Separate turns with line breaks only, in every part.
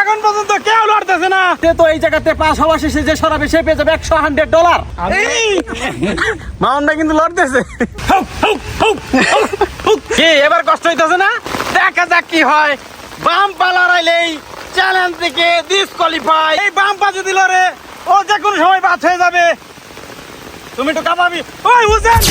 এখন পর্যন্ত কেউ লড়তেছে না। তো এই জায়গাতে পাস হওয়া শেষে যে সরাবে সে পেয়ে যাবে $100। মাউন ভাই কিন্তু লড়তেছে। কি এবার কষ্ট হইতেছে না? দেখা যাক কি হয়। বাম পা লড়াইলেই চ্যালেঞ্জ থেকে ডিসকোয়ালিফাই। এই বাম পা যদি লড়ে ও যে কোনো সময় বাদ হয়ে যাবে। তুমি তো কাঁপাবি। ওই হুসেন,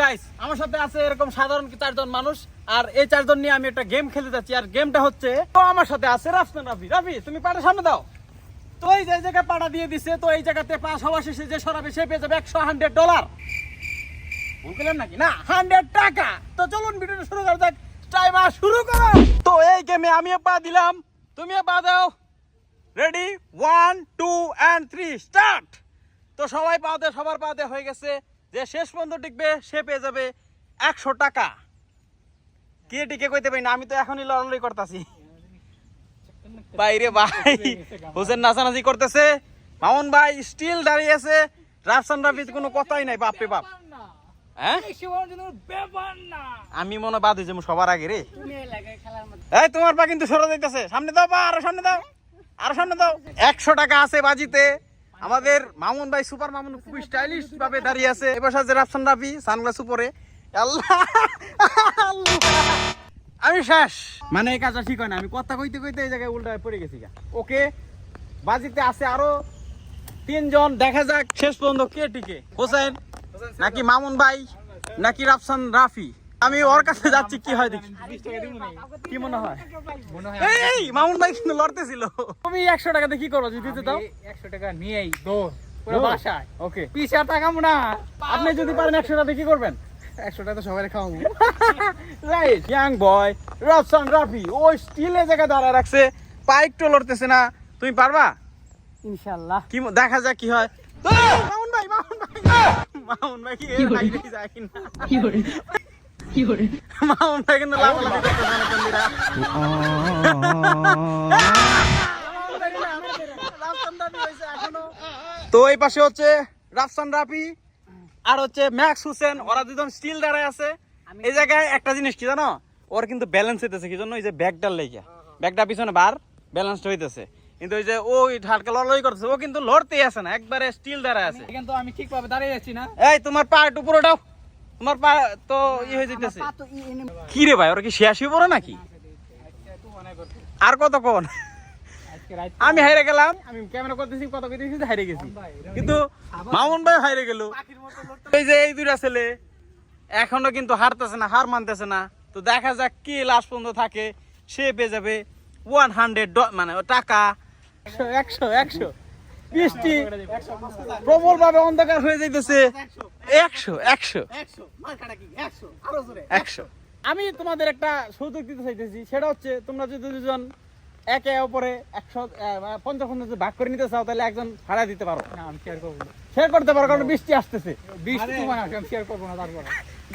গাইস আমার সাথে আছে এরকম সাধারণ 4 জন মানুষ, আর এই 4 জন নিয়ে আমি একটা গেম খেলতে যাচ্ছি। আর গেমটা হচ্ছে, তো আমার সাথে আছে রাফসান রাফি। রাফি তুমি পাটা সামনে দাও। তো এই যে জায়গায় পাটা দিয়ে দিছে, তো এই জায়গাতে পাস হওয়া শেষে যে সরাবে সে পেয়ে যাবে $100। ভুল করলাম নাকি? না, $100। তো চলুন ভিডিওটা শুরু করা যাক। টাইমার শুরু করো। তো এই গেমে আমিও পা দিলাম, তুমিও পা দাও। Ready 1 2 and 3 start. তো সবাই পা দে, সবার পা দে হয়ে গেছে। যে শেষ পর্যন্ত টিকবে সে পেয়ে যাবে $100। কে টিকে কইতে পারি না, আমি তো এখনই লড়ালড়ি করতেছি। বাইরে ভাই হোসেন নাচানাচি করতেছে, মামুন ভাই স্টিল দাঁড়িয়ে আছে, রাফসান রাফির কোনো কথাই নাই। বাপরে বাপ, হ্যাঁ আমি মনে বাদ হয়েছে সবার আগে রে। এই তোমার পা কিন্তু সরে যাইতেছে, সামনে দাও পা, আরো সামনে দাও, আরো সামনে দাও। $100 আছে বাজিতে। আমাদের মামুন ভাই সুপার মামুন খুব স্টাইলিশ ভাবে দাঁড়িয়ে আছে। এবার সাথে রাফসান রাফি সানগ্লাস উপরে। আল্লাহ আমি শেষ। মানে এই কাজটা ঠিক হয় না, আমি কথা কইতে কইতে এই জায়গায় উল্টা পড়ে গেছি। ওকে বাজিতে আছে আরো 3 জন। দেখা যাক শেষ পর্যন্ত কে টিকে, হোসেন নাকি মামুন ভাই নাকি রাফসান রাফি। আমি ওর কাছে যাচ্ছি, কি হয় দেখি। কি মনে হয়? এই মামুন ভাই কিন্তু লড়তেছিল। তুমি $100 কি করো যদি দিতে দাও?
$100 নিয়েই দৌড় পুরো বাসায়।
ওকে
পিছা তাকামু না।
আপনি যদি পারেন $100 কি করবেন?
$100 তো সবাই খাওয়াবো।
Right, young boy Rafsan Rafi ও স্টিলে জায়গা দাঁড়ায় রাখছে, পাইক তো লড়তেছে না। তুমি পারবা
ইনশাআল্লাহ।
কি দেখা যাক কি হয়। মামুন ভাই, মামুন ভাই, মামুন ভাই কি এর বাইরে যায় কিনা?
কি করে কি করে
মামুন ভাই কিন্তু লাফালাফি করতেছে না বন্ধুরা। তো এই পাশে হচ্ছে রাফসান রাফি আর হচ্ছে ম্যাক্স হোসেন, ওরা 2 জন স্টিল দাঁড়ায় আছে। এই জায়গায় একটা জিনিস কি জানো, ওর কিন্তু ব্যালেন্স হইতেছে কি জন্য, এই যে ব্যাগটার লেগে, ব্যাগটা পিছনে বার ব্যালেন্সড হইতেছে। কিন্তু ওই যে ওই হালকা লড়াই করতেছে, ও কিন্তু লড়তেই আছে না, একবারে স্টিল দাঁড়ায় আছে।
কিন্তু আমি ঠিকভাবে দাঁড়িয়ে আছি না।
এই তোমার পা একটু পুরো দাও, তোমার পা তো হয়ে যাইতেছে। কি রে ভাই, ওরা কি শেয়াশি পড়ে নাকি? আর কতক্ষণ? আমি হাইরে গেলাম, আমি ক্যামেরা করতেছি, কত কইতেছি হাইরে গেছি, কিন্তু মামুন ভাই হাইরে গেল। এই যে এই 2টা ছেলে এখনো কিন্তু হারতেছে না, হার মানতেছে না। তো দেখা যাক কি লাস্ট পর্যন্ত থাকে, সে পেয়ে যাবে $100 মানে টাকা। 100 বৃষ্টি প্রবল ভাবে অন্ধকার হয়ে যাইতেছে। 100 আমি তোমাদের একটা সুযোগ দিতে চাইতেছি, সেটা হচ্ছে তোমরা যদি 2 জন একে অপরে 150 ভাগ করে নিতে চাও, তাহলে একজন ভাড়া দিতে পারো।
আমি শেয়ার করব না।
শেয়ার করতে পারো, কারণ বৃষ্টি আসতেছে।
বৃষ্টি তোমার আমি শেয়ার করব না। তারপর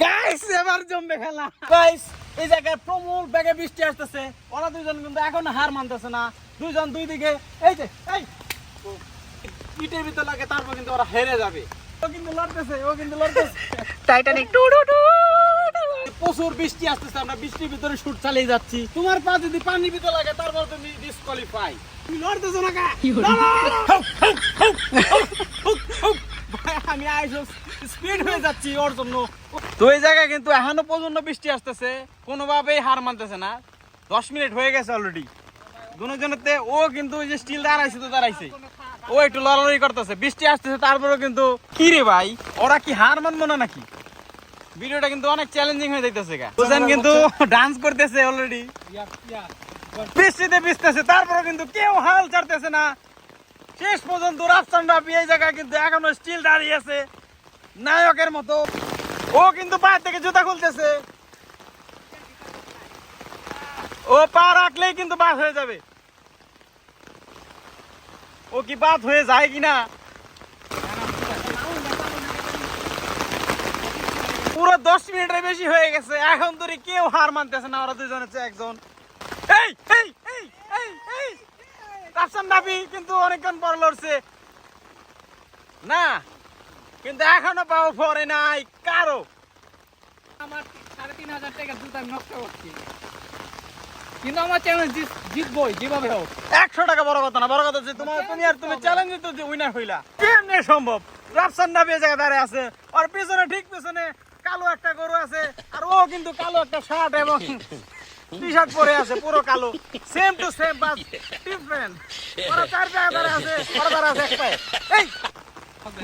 গাইস এবার জমবে খেলা। গাইস এই জায়গায় প্রবল বেগে বৃষ্টি আসতেছে, ওরা 2 জন কিন্তু এখন হার মানতেছে না। 2 জন 2 দিকে, এই যে এই পিঠের ভিতর লাগে, তারপর কিন্তু ওরা হেরে যাবে। ও কিন্তু লড়তেছে, ও কিন্তু লড়তেছে।
Titanic two two two.
প্রচুর বৃষ্টি আসতেছে, আমরা বৃষ্টির ভিতরে শুট চালিয়ে যাচ্ছি। তোমার পা যদি পানির ভিতরে লাগে, তারপর তুমি ডিসকোয়ালিফাই। তুমি লড়তেছো না কা? আমি আইসো স্পিড হয়ে যাচ্ছি ওর জন্য। তো এই জায়গায় কিন্তু এখনো পর্যন্ত বৃষ্টি আসতেছে, কোনোভাবেই হার মানতেছে না। 10 মিনিট হয়ে গেছে অলরেডি দুজনেতে। ও কিন্তু ওই যে স্টিল দাঁড়াইছে, তো দাঁড়াইছে, ও একটু লড়ালড়ি করতেছে। বৃষ্টি আসতেছে তারপরেও কিন্তু, কি রে ভাই ওরা কি হার মানবো না নাকি? ভিডিওটা কিন্তু অনেক চ্যালেঞ্জিং হয়ে যাইতেছে। হোসেন কিন্তু ডান্স করতেছে অলরেডি, বৃষ্টিতে ভিজতেছে, তারপরেও কিন্তু কেউ হাল ছাড়তেছে না। শেষ পর্যন্ত রাফসান রাফি এই জায়গায় কিন্তু এখনো স্টিল দাঁড়িয়ে আছে নায়কের মতো। ও কিন্তু পায়ের থেকে জুতা খুলতেছে, ও পা রাখলেই কিন্তু বাদ হয়ে যাবে। ও কি বাদ হয়ে যায় কিনা? পুরো 10 মিনিটের বেশি হয়ে গেছে, এখন ধরে কেউ হার মানতেছে না। ওরা 2 জন হচ্ছে একজন। এই এই এই এই এই রাফসান রাফি কিন্তু অনেকক্ষণ পর লড়ছে না, কিন্তু এখনো পাও পরে নাই কারো।
আমার 3500 টাকা জুতা নষ্ট করছি। কিন্তু আমার চ্যালেঞ্জ জিতবই যেভাবে হোক।
100 টাকা বড় কথা না, বড় কথা যে তুমি চ্যালেঞ্জ তো যে উইনার হইলা কেমনে সম্ভব? রাফসান নাবি এই জায়গায় দাঁড়িয়ে আছে, আর পিছনে ঠিক পিছনে কালো একটা গরু আছে, আর ও কিন্তু কালো একটা শার্ট এবং টি-শার্ট পরে আছে পুরো কালো, same to same but different. ওরা 4 জায়গায় দাঁড়িয়ে আছে, ওরা দাঁড়িয়ে আছে এক পায়ে। এই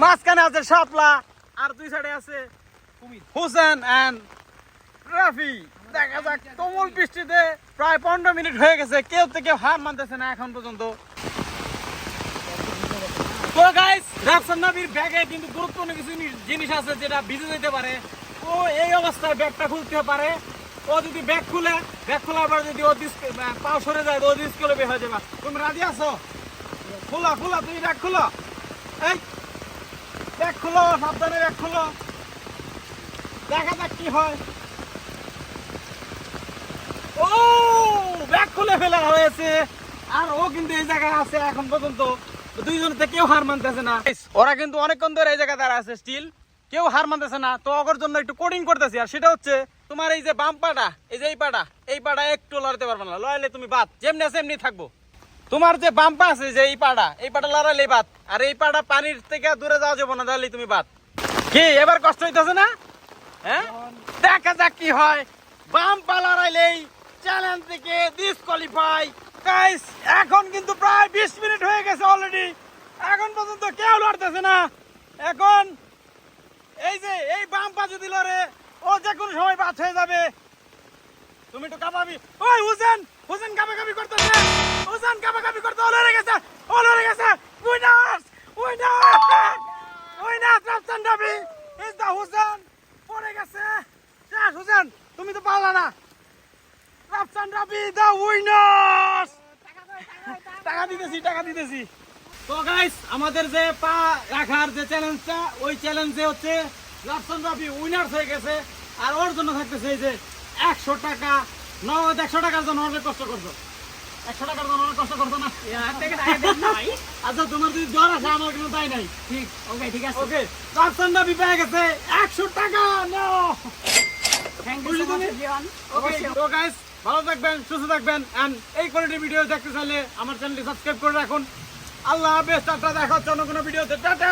মাঝখানে আছে শাপলা, আর 2 সাইডে আছে হুসেন এন্ড রাফি। দেখা যাক, তুমুল বৃষ্টিতে প্রায় 15 মিনিট হয়ে গেছে, কেউ থেকে হার মানতেছে না এখন পর্যন্ত। তো গাইস, রাফসান নাবির ব্যাগে কিন্তু গুরুত্বপূর্ণ কিছু জিনিস আছে যেটা ভিজে যেতে পারে। ও এই অবস্থায় ব্যাগটা খুলতে পারে। ও যদি ব্যাগ খোলার পর যদি ও পাও সরে যায় তো ও ডিসকুলে বের হয়ে যাবে। তুমি রাজি আছো? খোলা তুমি ব্যাগ খোলো। এই ব্যাগ খোলো, সাবধানে ব্যাগ খোলো, দেখা যাক কি হয়। ও ব্যাগ খুলে ফেলা হয়েছে, আর ও কিন্তু এই জায়গায় আছে এখন পর্যন্ত। দুইজনে কেউ হার মানতেছে না। ওরা কিন্তু অনেকক্ষণ ধরে এই জায়গায় দাঁড়া আছে, স্টিল কেউ হার মানতেছে না। তো ওর জন্য একটু কোডিং করতেছি, আর সেটা হচ্ছে তোমার এই যে বাম পাটা, এই যে এই পাটা একটু লড়াতে পারবে না, লড়াইলে তুমি বাদ, যেমনি আছে এমনি থাকবো। তোমার যে বাম পা আছে যে এই পাটা লড়াইলেই বাদ, আর এই পাটা পানির থেকে দূরে যাওয়া যাবে না, তাহলে তুমি বাদ। কি এবার কষ্ট হইতেছে না? হ্যাঁ, দেখা যাক কি হয়। বাম পা লড়াইলেই চ্যালেঞ্জ থেকে ডিসকোয়ালিফাই। গাইস, এখন কিন্তু প্রায় 20 মিনিট হয়ে গেছে অলরেডি, এখন পর্যন্ত কেউ লড়তেছে না। এখন এই যে এই বাম পা যদি লড়ে, ও যে কোনো সময় বাদ হয়ে যাবে। তুমি একটু কাঁপাবি। ওই হুসেন কাঁপাকাঁপি করতেছে, হুসেন কাঁপাকাঁপি করতে লড়ে গেছে, উইনার রাফসান নাবি ইজ দা হুসেন। পড়ে গেছে, শেষ। হুসেন তুমি তো পারলা না, রাফসান নাবি দা উইনার। টাকা দিতেছি। তো গাইস, আমাদের যে পা রাখার যে চ্যালেঞ্জটা, ওই চ্যালেঞ্জে হচ্ছে রাফসান নাবি উইনার হয়ে গেছে। আর ওর জন্য থাকতেছে এই যে 100 টাকা নগদ। 100 টাকার জন্য অনেক কষ্ট করছো, 100 টাকার জন্য অনেক কষ্ট করছো না? আচ্ছা, তোমার যদি জ্বর আসে আমার কিন্তু তাই নাই। ঠিক আছে। ওকে, রাফসান নাবি পেয়ে গেছে 100 টাকা। নাও,
থ্যাংক ইউ সো মাচ জিয়ান।
তো গাইস, ভালো থাকবেন, সুস্থ থাকবেন, এন্ড এই কোয়ালিটি ভিডিও দেখতে চাইলে আমার চ্যানেলটি সাবস্ক্রাইব করে রাখুন। আল্লাহ হাফেজ, টাটা, দেখা হচ্ছে অন্য কোনো ভিডিওতে, টাটা।